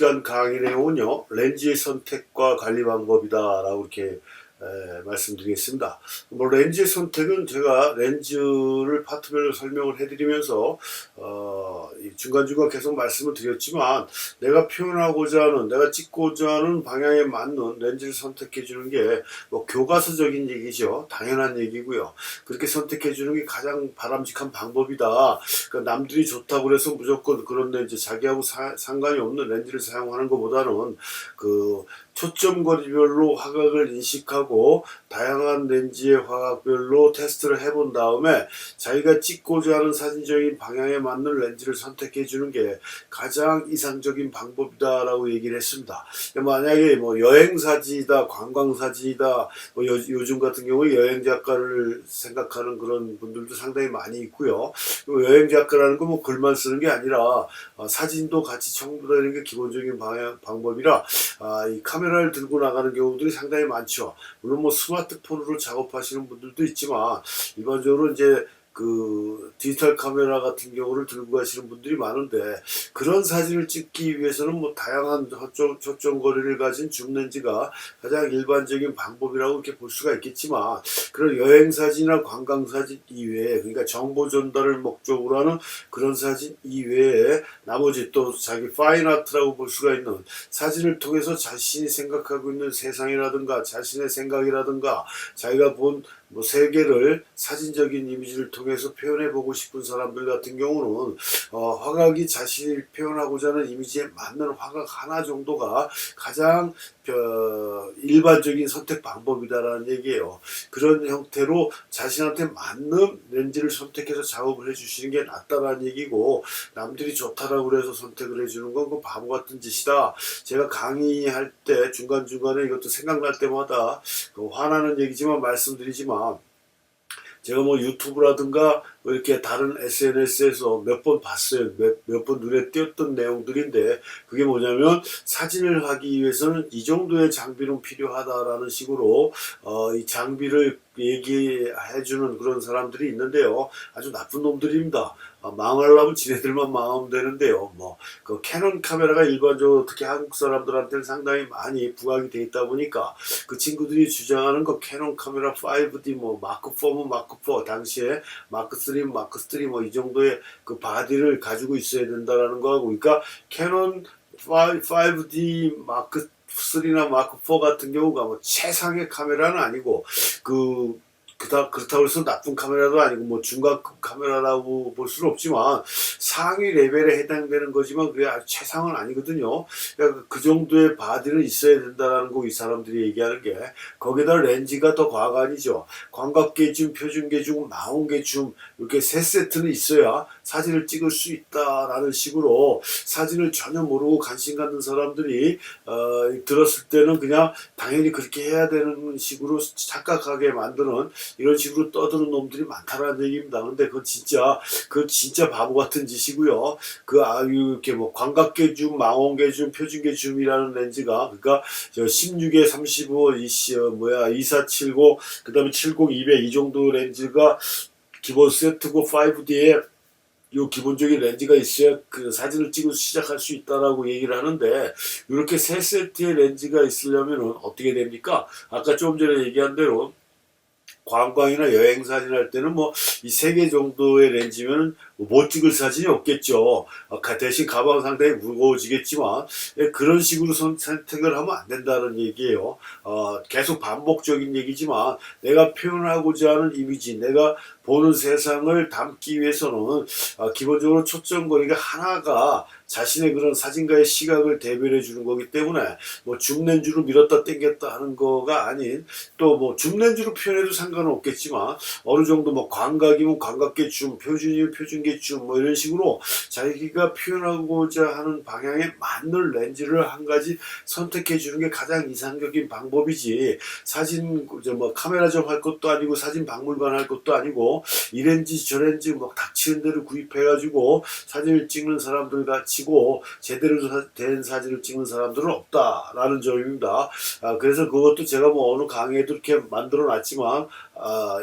시간 강의 내용은요, 렌즈의 선택과 관리 방법이다라고 이렇게 말씀드리겠습니다. 뭐 렌즈의 선택은 제가 렌즈를 파트별로 설명을 해드리면서 중간중간 계속 말씀을 드렸지만, 내가 표현하고자 하는, 내가 찍고자 하는 방향에 맞는 렌즈를 선택해 주는 게 뭐 교과서적인 얘기죠. 당연한 얘기고요. 그렇게 선택해 주는 게 가장 바람직한 방법이다. 그러니까 남들이 좋다고 그래서 무조건 그런 렌즈, 자기하고 상관이 없는 렌즈를 사용하는 것보다는 그 초점거리별로 화각을 인식하고 다양한 렌즈의 화각별로 테스트를 해본 다음에 자기가 찍고자 하는 사진적인 방향에 맞는 렌즈를 선택해 주는 게 가장 이상적인 방법이다라고 얘기를 했습니다. 만약에 뭐 여행사진이다, 관광사진이다, 뭐 요즘 같은 경우에 여행작가를 생각하는 그런 분들도 상당히 많이 있고요. 여행작가라는 건 뭐 글만 쓰는 게 아니라 사진도 같이 첨부되는 게 기본적인 방법이라 이 카메라를 들고 나가는 경우들이 상당히 많죠. 물론 뭐 스마트폰으로 작업하시는 분들도 있지만, 일반적으로 이제 그 디지털 카메라 같은 경우를 들고 가시는 분들이 많은데, 그런 사진을 찍기 위해서는 뭐 다양한 초점거리를 가진 줌 렌즈가 가장 일반적인 방법이라고 이렇게 볼 수가 있겠지만, 그런 여행 사진이나 관광 사진 이외에, 그러니까 정보 전달을 목적으로 하는 그런 사진 이외에 나머지 또 자기 파인 아트라고 볼 수가 있는, 사진을 통해서 자신이 생각하고 있는 세상이라든가 자신의 생각이라든가 자기가 본 뭐 세계를 사진적인 이미지를 통해서 표현해 보고 싶은 사람들 같은 경우는 화각이 자신이 표현하고자 하는 이미지에 맞는 화각 하나 정도가 가장 일반적인 선택 방법이다라는 얘기예요. 그런 형태로 자신한테 맞는 렌즈를 선택해서 작업을 해주시는 게 낫다라는 얘기고, 남들이 좋다라고 그래서 선택을 해주는 건 그 바보 같은 짓이다. 제가 강의할 때 중간중간에 이것도 생각날 때마다 화나는 얘기지만 말씀드리지만, 제가 뭐 유튜브라든가 뭐 이렇게 다른 SNS에서 몇 번 봤어요. 몇 번 눈에 띄었던 내용들인데, 그게 뭐냐면 사진을 하기 위해서는 이 정도의 장비는 필요하다라는 식으로 이 장비를 얘기해주는 그런 사람들이 있는데요. 아주 나쁜 놈들입니다. 망하려면 지네들만 망하면 되는데요. 뭐 그 캐논 카메라가 일반적으로 특히 한국 사람들한테는 상당히 많이 부각이 돼 있다 보니까, 그 친구들이 주장하는 거 캐논 카메라 5D 뭐 마크 4면 마크 4, 당시에 마크 3면 마크 3 뭐 이 정도의 그 바디를 가지고 있어야 된다라는 거하고, 그러니까 캐논 5D 마크 3나 마크 4 같은 경우가 뭐 최상의 카메라는 아니고, 그렇다고 해서 나쁜 카메라도 아니고 뭐 중간급 카메라라고 볼 수는 없지만 상위 레벨에 해당되는 거지만 그게 아주 최상은 아니거든요. 그러니까 그 정도의 바디는 있어야 된다라는 거 이 사람들이 얘기하는 게, 거기다 렌즈가 더 과간이죠. 광각계 줌, 표준계 줌, 망원계 줌, 이렇게 세 세트는 있어야 사진을 찍을 수 있다라는 식으로, 사진을 전혀 모르고 관심 갖는 사람들이 들었을 때는 그냥 당연히 그렇게 해야 되는 식으로 착각하게 만드는, 이런 식으로 떠드는 놈들이 많다라는 얘기입니다. 근데 그건 진짜 바보 같은 짓이고요. 이렇게 뭐 광각계 줌, 망원계 줌, 표준계 줌이라는 렌즈가, 그러니까 16에 35, 2470, 그 다음에 70, 200 이 정도 렌즈가 기본 세트고, 5D에 요 기본적인 렌즈가 있어야 그 사진을 찍고 시작할 수 있다라고 얘기를 하는데, 이렇게 세 세트의 렌즈가 있으려면 어떻게 됩니까? 아까 좀 전에 얘기한 대로 관광이나 여행 사진 할 때는 뭐 이 세 개 정도의 렌즈면 못 찍을 사진이 없겠죠. 대신 가방 상당히 무거워지겠지만, 그런 식으로 선택을 하면 안 된다는 얘기예요. 계속 반복적인 얘기지만, 내가 표현하고자 하는 이미지, 내가 보는 세상을 담기 위해서는 기본적으로 초점거리가 하나가 자신의 그런 사진가의 시각을 대변해 주는 거기 때문에, 뭐 줌렌즈로 밀었다 당겼다 하는 거가 아닌, 또 뭐 줌렌즈로 표현해도 상관은 없겠지만 어느 정도 뭐 광각이면 광각계 줌, 표준이면 표준계 줌, 뭐 이런 식으로 자기가 표현하고자 하는 방향에 맞는 렌즈를 한 가지 선택해 주는 게 가장 이상적인 방법이지, 사진 뭐 카메라점 할 것도 아니고 사진 박물관 할 것도 아니고 이 렌즈 저 렌즈 뭐 닥치는 대로 구입해 가지고 사진을 찍는 사람들 같이고 제대로 된 사진을 찍는 사람들은 없다라는 점입니다. 그래서 그것도 제가 뭐 어느 강의에도 이렇게 만들어 놨지만,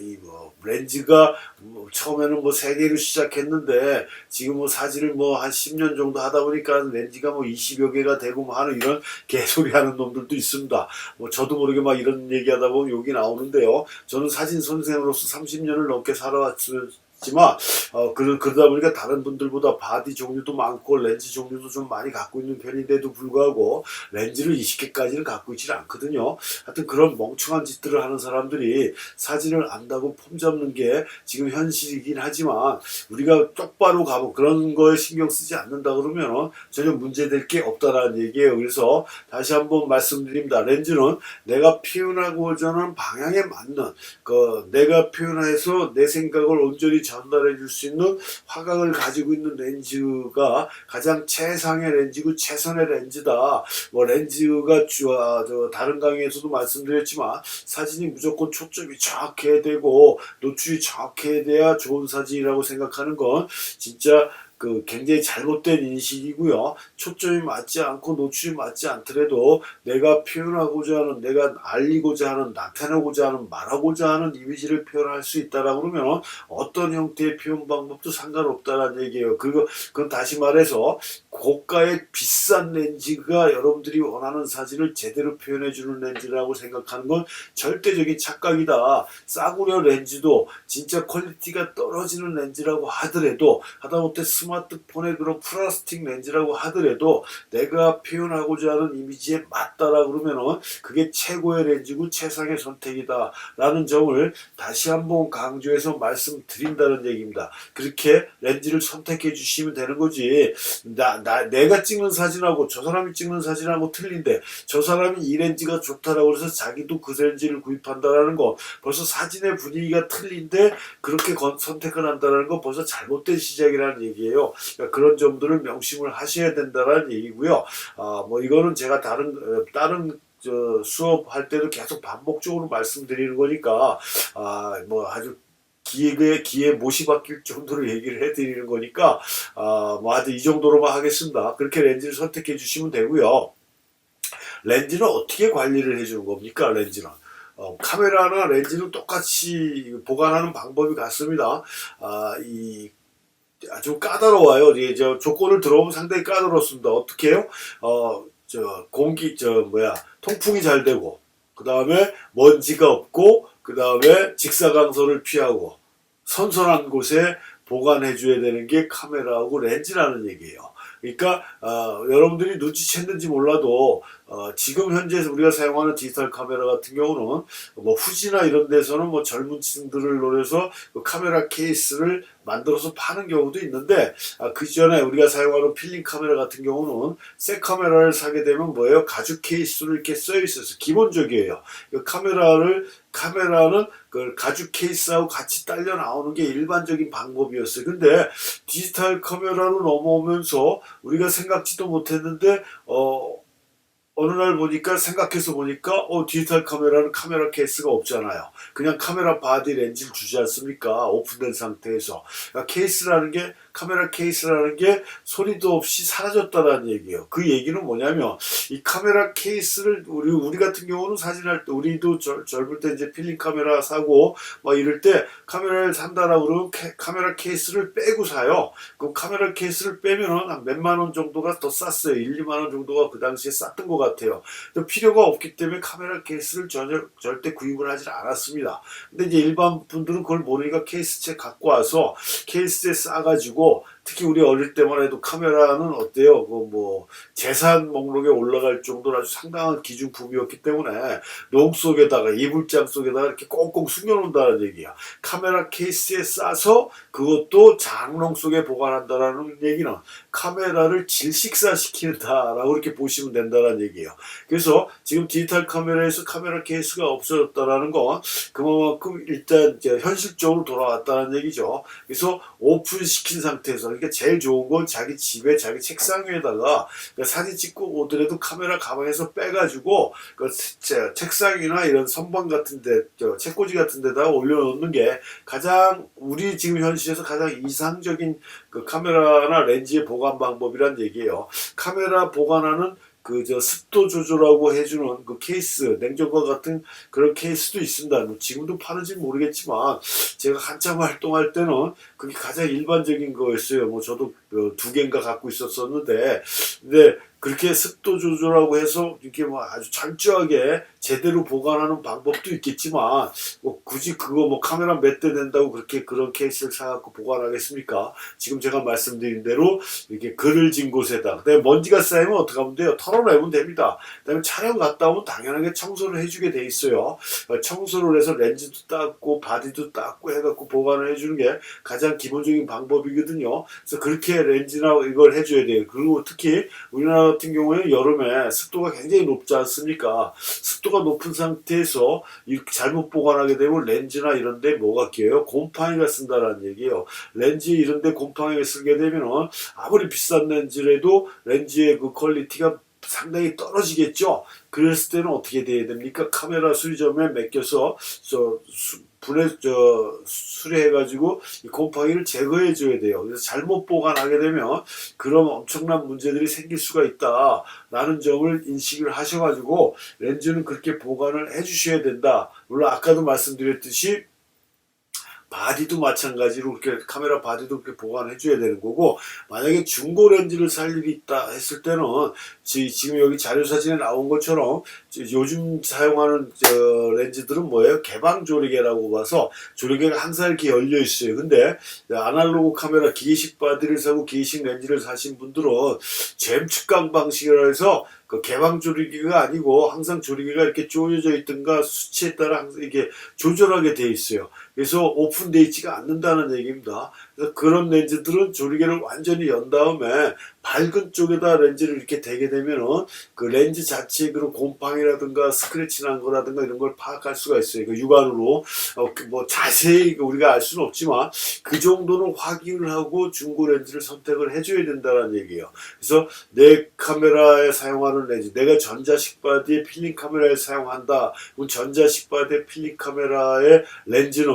이 뭐 렌즈가 뭐 처음에는 뭐 3개로 시작했는데 지금 뭐 사진을 뭐 한 10년 정도 하다 보니까 렌즈가 뭐 20여 개가 되고 뭐 하는 이런 개소리 하는 놈들도 있습니다. 뭐 저도 모르게 막 이런 얘기하다 보면 욕이 나오는데요. 저는 사진 선생으로서 30년을 넘게 살아왔지만 그러다 보니까 다른 분들보다 바디 종류도 많고 렌즈 종류도 좀 많이 갖고 있는 편인데도 불구하고 렌즈를 20개까지는 갖고 있지 않거든요. 하여튼 그런 멍청한 짓들을 하는 사람들이 사진을 안다고 폼 잡는 게 지금 현실이긴 하지만 우리가 똑바로 가고 그런 거에 신경 쓰지 않는다 그러면 전혀 문제될 게 없다라는 얘기예요. 그래서 다시 한번 말씀드립니다. 렌즈는 내가 표현하고자 하는 방향에 맞는 내가 표현해서 내 생각을 온전히 전달해 줄 수 있는 화각을 가지고 있는 렌즈가 가장 최상의 렌즈고 최선의 렌즈다. 뭐 렌즈가 다른 강의에서도 말씀드렸지만 사진이 무조건 초점이 정확해야 되고 노출이 정확해야 돼야 좋은 사진이라고 생각하는 건 진짜 굉장히 잘못된 인식이고요. 초점이 맞지 않고 노출이 맞지 않더라도 내가 표현하고자 하는, 내가 알리고자 하는, 나타내고자 하는, 말하고자 하는 이미지를 표현할 수 있다라고 그러면 어떤 형태의 표현 방법도 상관없다라는 얘기예요. 그건 다시 말해서 고가의 비싼 렌즈가 여러분들이 원하는 사진을 제대로 표현해주는 렌즈라고 생각하는 건 절대적인 착각이다. 싸구려 렌즈도 진짜 퀄리티가 떨어지는 렌즈라고 하더라도 하다못해 스마트폰의 그런 플라스틱 렌즈라고 하더라도 내가 표현하고자 하는 이미지에 맞다라고 그러면은 그게 최고의 렌즈고 최상의 선택이다 라는 점을 다시 한번 강조해서 말씀드린다는 얘기입니다. 그렇게 렌즈를 선택해 주시면 되는 거지. 내가 찍는 사진하고 저 사람이 찍는 사진하고 틀린데 저 사람이 이 렌즈가 좋다라고 해서 자기도 그 렌즈를 구입한다라는 거 벌써 사진의 분위기가 틀린데 그렇게 선택을 한다는 거 벌써 잘못된 시작이라는 얘기예요. 그러니까 그런 점들을 명심을 하셔야 된다는 얘기고요. 뭐 이거는 제가 다른 수업할 때도 계속 반복적으로 말씀드리는 거니까 뭐 아주 기에 못이 박힐 정도로 얘기를 해드리는 거니까 뭐 아주 이 정도로만 하겠습니다. 그렇게 렌즈를 선택해 주시면 되고요. 렌즈는 어떻게 관리를 해주는 겁니까? 렌즈는 카메라나 렌즈는 똑같이 보관하는 방법이 같습니다. 아주 까다로워요. 이제 조건을 들어보면 상당히 까다롭습니다. 어떻게 해요? 통풍이 잘 되고, 그 다음에 먼지가 없고, 그 다음에 직사광선을 피하고, 선선한 곳에 보관해줘야 되는 게 카메라하고 렌즈라는 얘기예요. 그러니까 여러분들이 눈치챘는지 몰라도 지금 현재 우리가 사용하는 디지털 카메라 같은 경우는 뭐 후지나 이런 데서는 뭐 젊은 층들을 노려서 그 카메라 케이스를 만들어서 파는 경우도 있는데 그 전에 우리가 사용하는 필름 카메라 같은 경우는 새 카메라를 사게 되면 뭐예요? 가죽 케이스로 이렇게 써 있어서 기본적이에요. 그 카메라는 그 가죽 케이스하고 같이 딸려 나오는 게 일반적인 방법이었어요. 근데 디지털 카메라로 넘어오면서 우리가 생각지도 못했는데 어느 날 생각해서 보니까 디지털 카메라는 카메라 케이스가 없잖아요. 그냥 카메라 바디 렌즈를 주지 않습니까? 오픈된 상태에서. 그러니까 카메라 케이스라는 게 소리도 없이 사라졌다는 얘기예요. 그 얘기는 뭐냐면 이 카메라 케이스를 우리 같은 경우는 사진할 때 우리도 젊을 때 이제 필름 카메라 사고 막 이럴 때 카메라를 산다라고 그러면 카메라 케이스를 빼고 사요. 그럼 카메라 케이스를 빼면은 한 몇만 원 정도가 더 쌌어요. 1, 2만 원 정도가 그 당시에 쌌던 것 같아요. 필요가 없기 때문에 카메라 케이스를 절대 구입을 하지 않았습니다. 근데 이제 일반 분들은 그걸 모르니까 케이스채 갖고 와서 케이스에 싸가지고 특히 우리 어릴 때만 해도 카메라는 어때요? 재산 목록에 올라갈 정도로 아주 상당한 기준품이었기 때문에 농 속에다가 이불장 속에다가 이렇게 꽁꽁 숨겨놓는다는 얘기야. 카메라 케이스에 싸서 그것도 장롱 속에 보관한다라는 얘기는 카메라를 질식사시킨다라고 이렇게 보시면 된다는 얘기예요. 그래서 지금 디지털 카메라에서 카메라 케이스가 없어졌다라는 건 그만큼 일단 현실적으로 돌아왔다는 얘기죠. 그래서 오픈시킨 상태에서 그러니까 제일 좋은 건 자기 집에 자기 책상 위에다가 사진 찍고 오더라도 카메라 가방에서 빼가지고 책상이나 이런 선반 같은데 책꽂이 같은 데다가 올려놓는 게 가장 우리 지금 현실에서 가장 이상적인 그 카메라나 렌즈의 보관 방법이란 얘기예요. 카메라 보관하는 그 저 습도 조절하고 해주는 그 케이스, 냉장고 같은 그런 케이스도 있습니다. 뭐 지금도 파는지 모르겠지만 제가 한참 활동할 때는 그게 가장 일반적인 거였어요. 뭐 저도 두 개인가 갖고 있었었는데, 근데 그렇게 습도 조절하고 해서 이렇게 뭐 아주 철저하게 제대로 보관하는 방법도 있겠지만, 뭐 굳이 그거 뭐 카메라 몇 대 된다고 그렇게 그런 케이스를 사갖고 보관하겠습니까? 지금 제가 말씀드린 대로 이렇게 그늘진 곳에다, 그다음에 먼지가 쌓이면 어떻게 하면 돼요? 털어내면 됩니다. 그다음에 촬영 갔다 오면 당연하게 청소를 해주게 돼 있어요. 청소를 해서 렌즈도 닦고 바디도 닦고 해갖고 보관을 해주는 게 가장 기본적인 방법이거든요. 그래서 그렇게 렌즈나 이걸 해줘야 돼요. 그리고 특히 우리나라 같은 경우에는 여름에 습도가 굉장히 높지 않습니까? 습도가 높은 상태에서 이렇게 잘못 보관하게 되면 렌즈나 이런 데 뭐가 끼어요? 곰팡이가 쓴다는 얘기예요. 렌즈 이런 데 곰팡이가 쓰게 되면은 아무리 비싼 렌즈라도 렌즈의 그 퀄리티가 상당히 떨어지겠죠. 그랬을 때는 어떻게 돼야 됩니까? 카메라 수리점에 맡겨서 분해 수리해가지고 이 곰팡이를 제거해 줘야 돼요. 그래서 잘못 보관하게 되면 그런 엄청난 문제들이 생길 수가 있다라는 점을 인식을 하셔가지고 렌즈는 그렇게 보관을 해주셔야 된다. 물론 아까도 말씀드렸듯이 바디도 마찬가지로 그렇게 카메라 바디도 그렇게 보관해 줘야 되는 거고, 만약에 중고 렌즈를 살 일이 있다 했을 때는 지금 여기 자료 사진에 나온 것처럼 요즘 사용하는 렌즈들은 뭐예요? 개방 조리개라고 봐서 조리개가 항상 이렇게 열려 있어요. 근데 아날로그 카메라 기계식 바디를 사고 기계식 렌즈를 사신 분들은 잼 측강 방식이라 해서 그 개방 조리개가 아니고 항상 조리개가 이렇게 조여져 있든가 수치에 따라 항상 이게 조절하게 돼 있어요. 그래서 오픈되어 있지가 않는다는 얘기입니다. 그래서 그런 렌즈들은 조리개를 완전히 연 다음에 밝은 쪽에다 렌즈를 이렇게 대게 되면은 그 렌즈 자체에 그런 곰팡이라든가 스크래치 난 거라든가 이런 걸 파악할 수가 있어요. 그 육안으로 뭐 자세히 우리가 알 수는 없지만 그 정도는 확인을 하고 중고 렌즈를 선택을 해줘야 된다는 얘기예요. 그래서 내 카메라에 사용하는 렌즈, 내가 전자식 바디에 필름 카메라에 사용한다. 그럼 전자식 바디에 필름 카메라의 렌즈는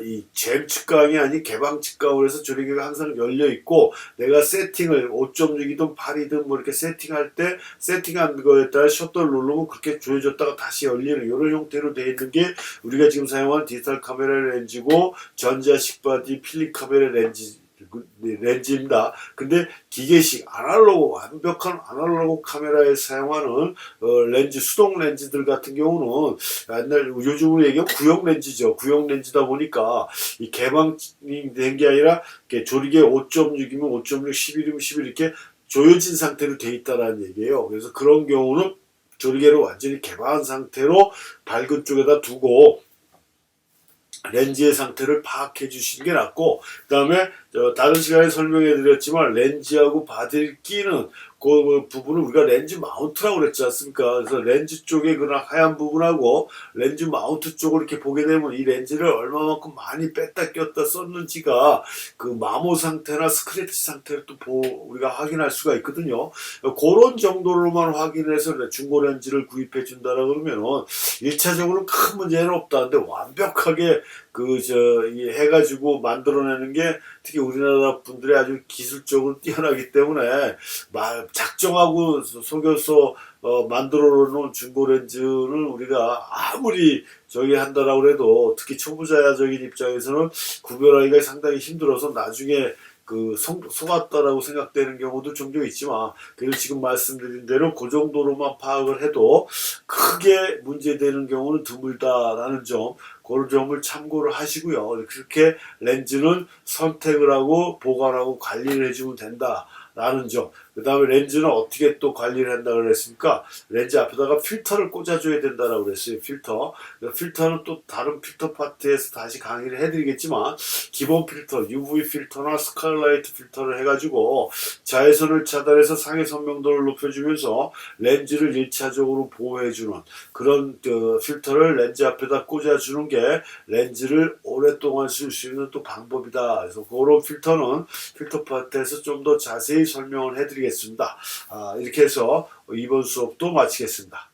이 잼 측강이 아닌 개방 측강으로 해서 조리개가 항상 열려 있고, 내가 세팅을 5.6이든 8이든 뭐 이렇게 세팅할 때 세팅한 거에 따라 셔터를 누르면 그렇게 조여졌다가 다시 열리는 이런 형태로 되어 있는 게 우리가 지금 사용하는 디지털 카메라 렌즈고 전자식 바디 필름 카메라 렌즈입니다. 근데 기계식 아날로그 완벽한 아날로그 카메라에 사용하는 렌즈 수동 렌즈들 같은 경우는 옛날 요즘으로 얘기하면 구형 렌즈죠. 구형 렌즈다 보니까 이 개방이 된 게 아니라 조리개 5.6이면 5.6, 11이면 11 이렇게 조여진 상태로 돼 있다라는 얘기예요. 그래서 그런 경우는 조리개를 완전히 개방한 상태로 밝은 쪽에다 두고 렌즈의 상태를 파악해 주시는 게 낫고, 그 다음에 다른 시간에 설명해 드렸지만 렌즈하고 바디를 끼는 그 부분을 우리가 렌즈 마운트라고 그랬지 않습니까? 그래서 렌즈 쪽에 그런 하얀 부분하고 렌즈 마운트 쪽을 이렇게 보게 되면 이 렌즈를 얼마만큼 많이 뺐다 꼈다 썼는지가 그 마모 상태나 스크래치 상태를 또 우리가 확인할 수가 있거든요. 그런 정도로만 확인해서 중고 렌즈를 구입해 준다라 그러면은 1차적으로 큰 문제는 없다는데, 완벽하게 해가지고 만들어내는 게 특히 우리나라 분들이 아주 기술적으로 뛰어나기 때문에 작정하고 속여서 만들어 놓은 중고 렌즈는 우리가 아무리 한다라고 해도 특히 초보자적인 입장에서는 구별하기가 상당히 힘들어서 나중에 속았다라고 생각되는 경우도 종종 있지만, 그래도 지금 말씀드린 대로 그 정도로만 파악을 해도 크게 문제되는 경우는 드물다라는 점, 그런 점을 참고를 하시고요. 그렇게 렌즈는 선택을 하고 보관하고 관리를 해주면 된다라는 점. 그 다음에 렌즈는 어떻게 또 관리를 한다고 그랬습니까? 렌즈 앞에다가 필터를 꽂아줘야 된다라고 그랬어요. 필터는 또 다른 필터 파트에서 다시 강의를 해드리겠지만, 기본 필터, UV 필터나 스칼라이트 필터를 해가지고 자외선을 차단해서 상해 선명도를 높여주면서 렌즈를 1차적으로 보호해주는 그런 필터를 렌즈 앞에다 꽂아주는 게 렌즈를 오랫동안 쓸 수 있는 또 방법이다. 그래서 그런 필터는 필터 파트에서 좀 더 자세히 설명을 해드리겠습니다. 이렇게 해서 이번 수업도 마치겠습니다.